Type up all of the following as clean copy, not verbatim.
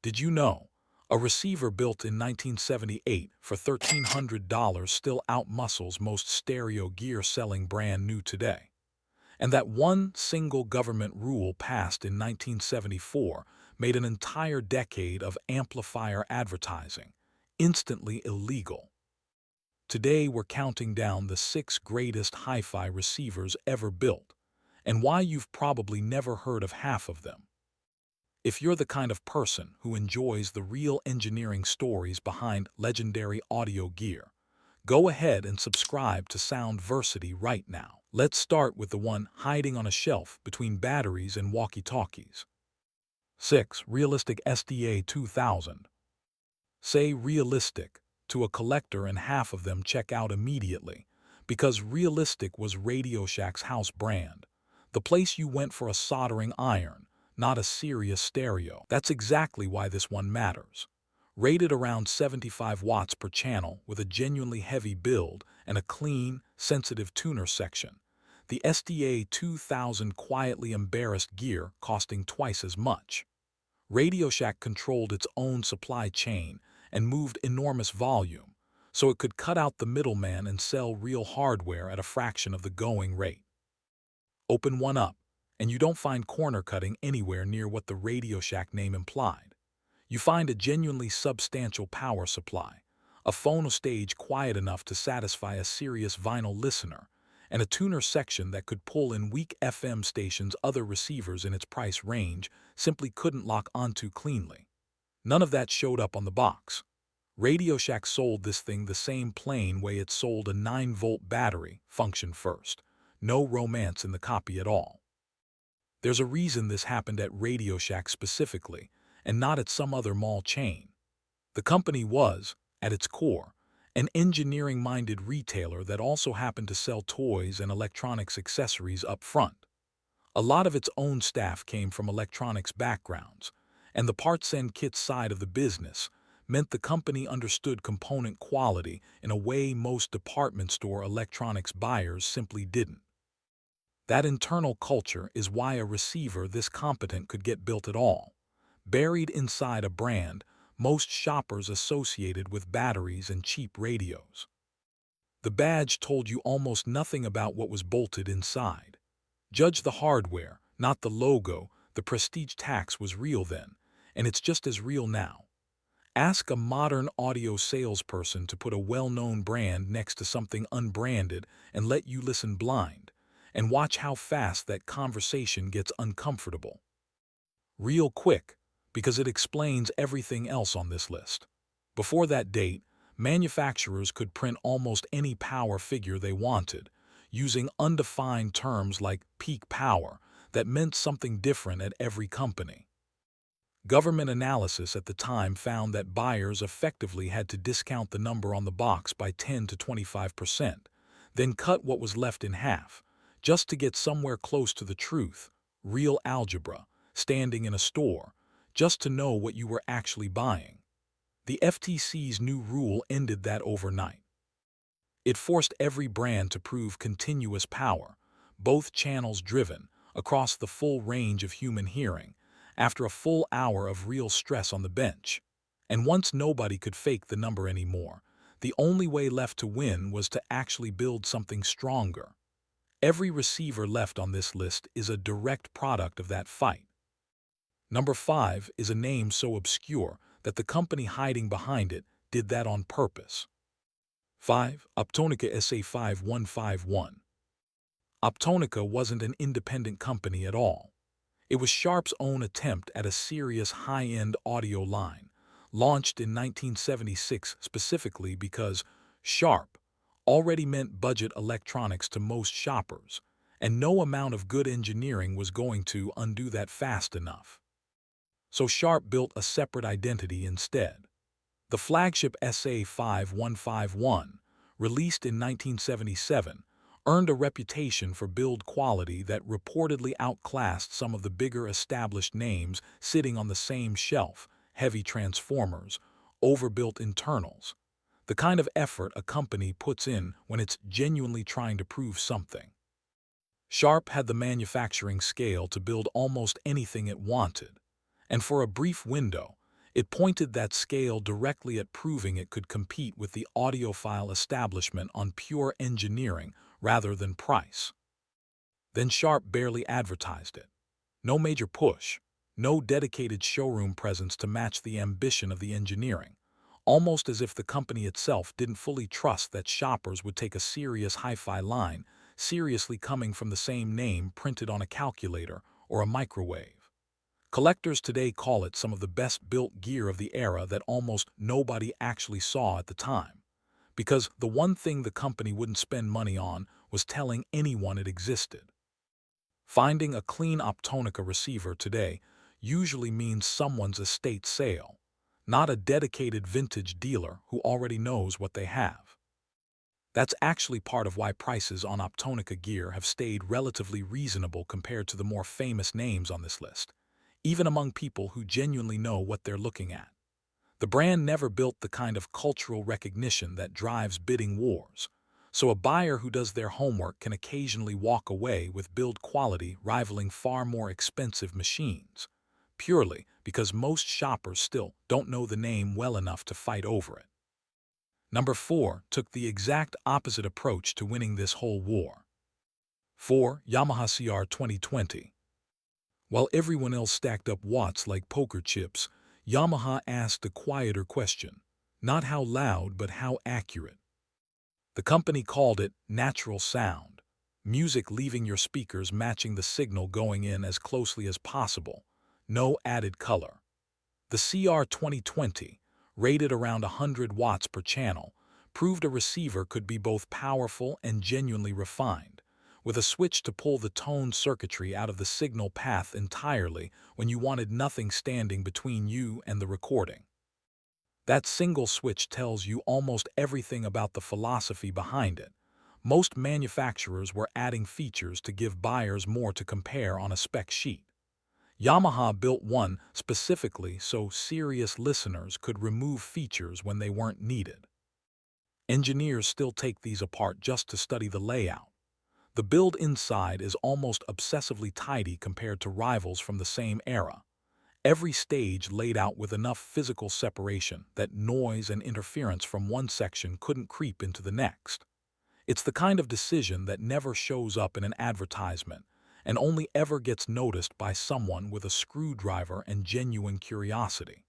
Did you know? A receiver built in 1978 for $1,300 still outmuscles most stereo gear selling brand new today. And that one single government rule passed in 1974 made an entire decade of amplifier advertising instantly illegal. Today we're counting down the 6 greatest hi-fi receivers ever built, and why you've probably never heard of half of them. If you're the kind of person who enjoys the real engineering stories behind legendary audio gear, go ahead and subscribe to Soundversity right now. Let's start with the one hiding on a shelf between batteries and walkie-talkies. 6. Realistic SDA2000. Say realistic to a collector and half of them check out immediately, because Realistic was RadioShack's house brand, the place you went for a soldering iron, not a serious stereo. That's exactly why this one matters. Rated around 75 watts per channel with a genuinely heavy build and a clean, sensitive tuner section, the SDA 2000 quietly embarrassed gear costing twice as much. RadioShack controlled its own supply chain and moved enormous volume, so it could cut out the middleman and sell real hardware at a fraction of the going rate. Open one up, and you don't find corner cutting anywhere near what the RadioShack name implied. You find a genuinely substantial power supply, a phonostage quiet enough to satisfy a serious vinyl listener, and a tuner section that could pull in weak FM stations other receivers in its price range simply couldn't lock onto cleanly. None of that showed up on the box. RadioShack sold this thing the same plain way it sold a 9-volt battery, function first. No romance in the copy at all. There's a reason this happened at RadioShack specifically, and not at some other mall chain. The company was, at its core, an engineering-minded retailer that also happened to sell toys and electronics accessories up front. A lot of its own staff came from electronics backgrounds, and the parts and kit side of the business meant the company understood component quality in a way most department store electronics buyers simply didn't. That internal culture is why a receiver this competent could get built at all, buried inside a brand most shoppers associated with batteries and cheap radios. The badge told you almost nothing about what was bolted inside. Judge the hardware, not the logo. The prestige tax was real then, and it's just as real now. Ask a modern audio salesperson to put a well-known brand next to something unbranded and let you listen blind, and watch how fast that conversation gets uncomfortable. Real quick, because it explains everything else on this list. Before that date, manufacturers could print almost any power figure they wanted, using undefined terms like peak power that meant something different at every company. Government analysis at the time found that buyers effectively had to discount the number on the box by 10 to 25%, then cut what was left in half, just to get somewhere close to the truth, real algebra, standing in a store, just to know what you were actually buying. The FTC's new rule ended that overnight. It forced every brand to prove continuous power, both channels driven, across the full range of human hearing, after a full hour of real stress on the bench. And once nobody could fake the number anymore, the only way left to win was to actually build something stronger. Every receiver left on this list is a direct product of that fight. Number 5 is a name so obscure that the company hiding behind it did that on purpose. 5. Optonica SA5151. Optonica wasn't an independent company at all. It was Sharp's own attempt at a serious high-end audio line, launched in 1976 specifically because Sharp already meant budget electronics to most shoppers, and no amount of good engineering was going to undo that fast enough. So Sharp built a separate identity instead. The flagship SA5151, released in 1977, earned a reputation for build quality that reportedly outclassed some of the bigger established names sitting on the same shelf: heavy transformers, overbuilt internals. The kind of effort a company puts in when it's genuinely trying to prove something. Sharp had the manufacturing scale to build almost anything it wanted, and for a brief window, It pointed that scale directly at proving it could compete with the audiophile establishment on pure engineering rather than price. Then Sharp barely advertised it. No major push, no dedicated showroom presence to match the ambition of the engineering, almost as if the company itself didn't fully trust that shoppers would take a serious hi-fi line seriously coming from the same name printed on a calculator or a microwave. Collectors today call it some of the best-built gear of the era that almost nobody actually saw at the time, because the one thing the company wouldn't spend money on was telling anyone it existed. Finding a clean Optonica receiver today usually means someone's estate sale, not a dedicated vintage dealer who already knows what they have. That's actually part of why prices on Optonica gear have stayed relatively reasonable compared to the more famous names on this list, even among people who genuinely know what they're looking at. The brand never built the kind of cultural recognition that drives bidding wars, so a buyer who does their homework can occasionally walk away with build quality rivaling far more expensive machines, purely because most shoppers still don't know the name well enough to fight over it. Number 4 took the exact opposite approach to winning this whole war. 4. Yamaha CR 2020. While everyone else stacked up watts like poker chips, Yamaha asked a quieter question, not how loud but how accurate. The company called it natural sound, music leaving your speakers matching the signal going in as closely as possible, no added color. The CR 2020, rated around 100 watts per channel, proved a receiver could be both powerful and genuinely refined, with a switch to pull the tone circuitry out of the signal path entirely when you wanted nothing standing between you and the recording. That single switch tells you almost everything about the philosophy behind it. Most manufacturers were adding features to give buyers more to compare on a spec sheet. Yamaha built one specifically so serious listeners could remove features when they weren't needed. Engineers still take these apart just to study the layout. The build inside is almost obsessively tidy compared to rivals from the same era. Every stage laid out with enough physical separation that noise and interference from one section couldn't creep into the next. It's the kind of decision that never shows up in an advertisement and only ever gets noticed by someone with a screwdriver and genuine curiosity.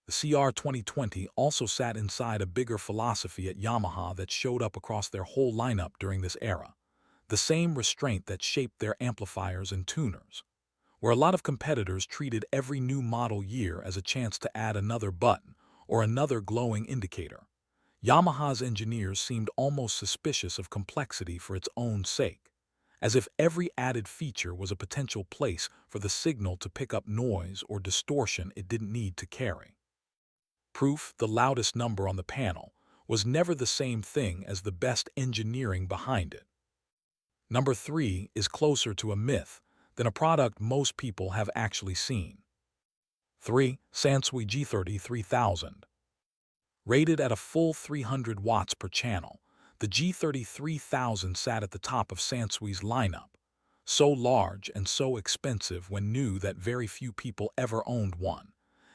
The CR 2020 also sat inside a bigger philosophy at Yamaha that showed up across their whole lineup during this era, the same restraint that shaped their amplifiers and tuners. Where a lot of competitors treated every new model year as a chance to add another button or another glowing indicator, Yamaha's engineers seemed almost suspicious of complexity for its own sake, as if every added feature was a potential place for the signal to pick up noise or distortion it didn't need to carry. Proof the loudest number on the panel was never the same thing as the best engineering behind it. Number 3 is closer to a myth than a product most people have actually seen. 3. Sansui G33000. Rated at a full 300 watts per channel, the G33000 sat at the top of Sansui's lineup, so large and so expensive when new that very few people ever owned one,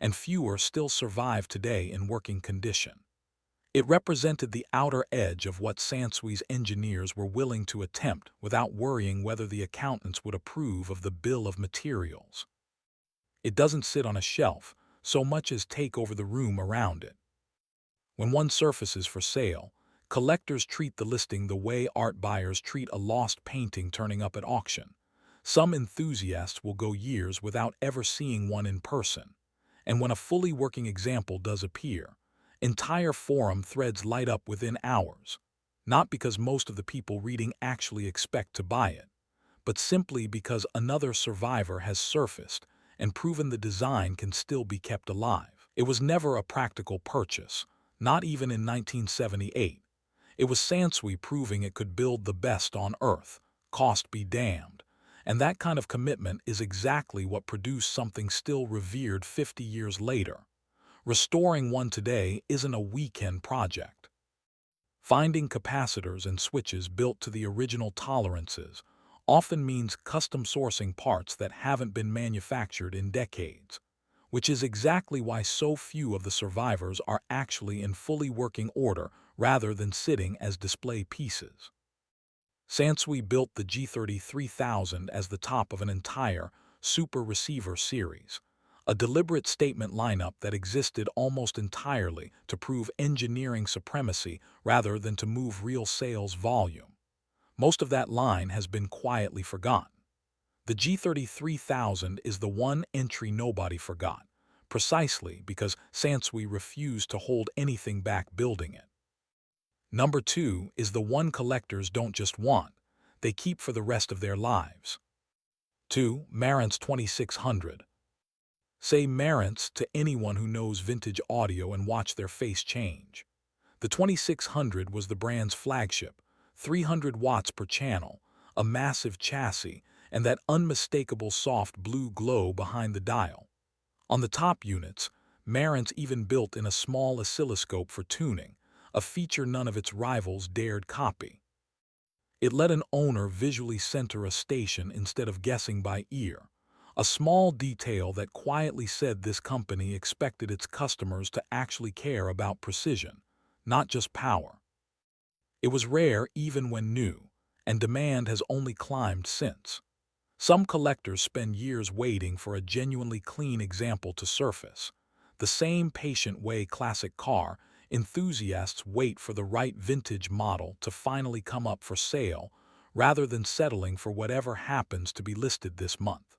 and fewer still survive today in working condition. It represented the outer edge of what Sansui's engineers were willing to attempt without worrying whether the accountants would approve of the bill of materials. It doesn't sit on a shelf so much as take over the room around it. When one surfaces for sale, collectors treat the listing the way art buyers treat a lost painting turning up at auction. Some enthusiasts will go years without ever seeing one in person, and when a fully working example does appear, entire forum threads light up within hours, not because most of the people reading actually expect to buy it, but simply because another survivor has surfaced and proven the design can still be kept alive. It was never a practical purchase, not even in 1978. It was Sansui proving it could build the best on earth, cost be damned, and that kind of commitment is exactly what produced something still revered 50 years later. Restoring one today isn't a weekend project. Finding capacitors and switches built to the original tolerances often means custom sourcing parts that haven't been manufactured in decades, which is exactly why so few of the survivors are actually in fully working order rather than sitting as display pieces. Sansui built the G33000 as the top of an entire super receiver series, a deliberate statement lineup that existed almost entirely to prove engineering supremacy rather than to move real sales volume. Most of that line has been quietly forgotten. The G33000 is the one entry nobody forgot, precisely because Sansui refused to hold anything back building it. Number 2 is the one collectors don't just want, they keep for the rest of their lives. 2. Marantz 2600. Say Marantz to anyone who knows vintage audio and watch their face change. The 2600 was the brand's flagship, 300 watts per channel, a massive chassis, and that unmistakable soft blue glow behind the dial. On the top units, Marantz even built in a small oscilloscope for tuning, a feature none of its rivals dared copy. It let an owner visually center a station instead of guessing by ear, a small detail that quietly said this company expected its customers to actually care about precision, not just power. It was rare even when new, and demand has only climbed since. Some collectors spend years waiting for a genuinely clean example to surface, the same patient way classic car enthusiasts wait for the right vintage model to finally come up for sale rather than settling for whatever happens to be listed this month.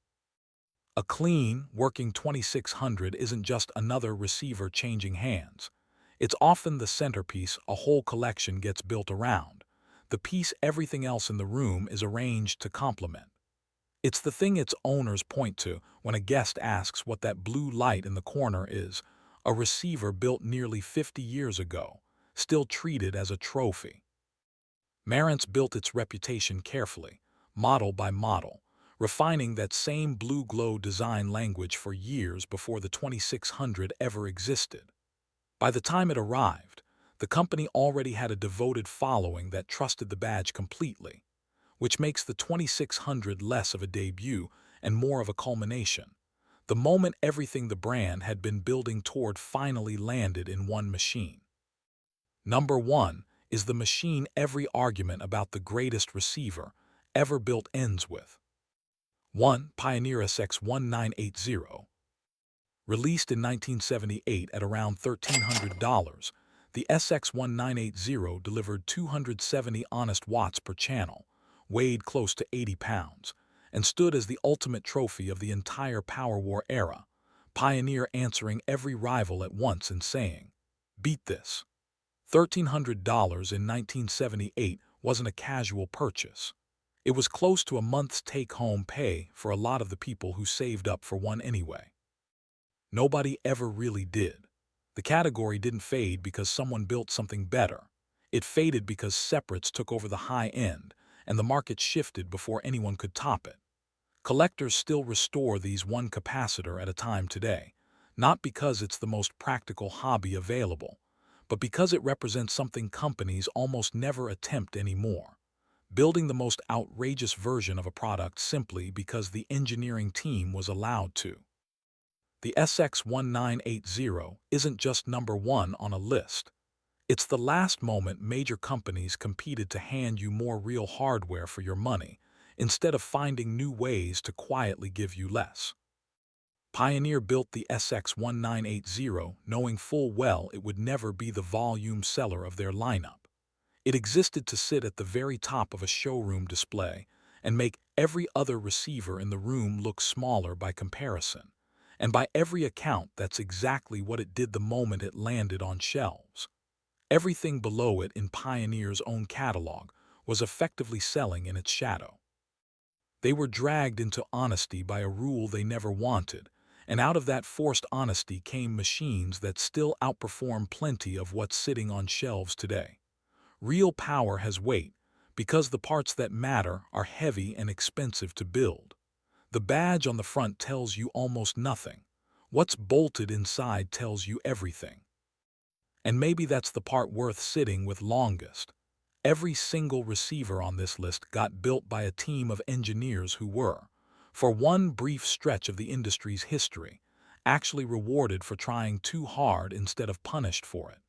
A clean, working 2600 isn't just another receiver changing hands. It's often the centerpiece a whole collection gets built around, the piece everything else in the room is arranged to complement. It's the thing its owners point to when a guest asks what that blue light in the corner is, a receiver built nearly 50 years ago, still treated as a trophy. Marantz built its reputation carefully, model by model, refining that same blue glow design language for years before the 2600 ever existed. By the time it arrived, the company already had a devoted following that trusted the badge completely, which makes the 2600 less of a debut and more of a culmination. The moment everything the brand had been building toward finally landed in one machine. Number 1 is the machine every argument about the greatest receiver ever built ends with. 1. Pioneer SX1980. Released in 1978 at around $1,300, the SX1980 delivered 270 honest watts per channel, weighed close to 80 pounds, and stood as the ultimate trophy of the entire Power War era, Pioneer answering every rival at once and saying, "Beat this." $1,300 in 1978 wasn't a casual purchase. It was close to a month's take-home pay for a lot of the people who saved up for one anyway. Nobody ever really did. The category didn't fade because someone built something better. It faded because separates took over the high end, and the market shifted before anyone could top it. Collectors still restore these one capacitor at a time today, not because it's the most practical hobby available, but because it represents something companies almost never attempt anymore, building the most outrageous version of a product simply because the engineering team was allowed to. The SX1980 isn't just number 1 on a list. It's the last moment major companies competed to hand you more real hardware for your money, instead of finding new ways to quietly give you less. Pioneer built the SX1980 knowing full well it would never be the volume seller of their lineup. It existed to sit at the very top of a showroom display and make every other receiver in the room look smaller by comparison. And by every account, that's exactly what it did the moment it landed on shelves. Everything below it in Pioneer's own catalog was effectively selling in its shadow. They were dragged into honesty by a rule they never wanted, and out of that forced honesty came machines that still outperform plenty of what's sitting on shelves today. Real power has weight, because the parts that matter are heavy and expensive to build. The badge on the front tells you almost nothing. What's bolted inside tells you everything. And maybe that's the part worth sitting with longest. Every single receiver on this list got built by a team of engineers who were, for one brief stretch of the industry's history, actually rewarded for trying too hard instead of punished for it.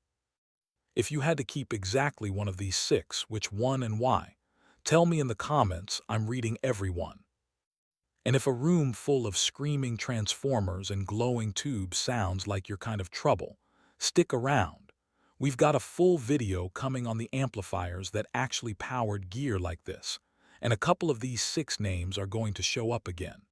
If you had to keep exactly one of these 6, which one and why? Tell me in the comments. I'm reading every one. And if a room full of screaming transformers and glowing tubes sounds like your kind of trouble, stick around. We've got a full video coming on the amplifiers that actually powered gear like this, and a couple of these 6 names are going to show up again.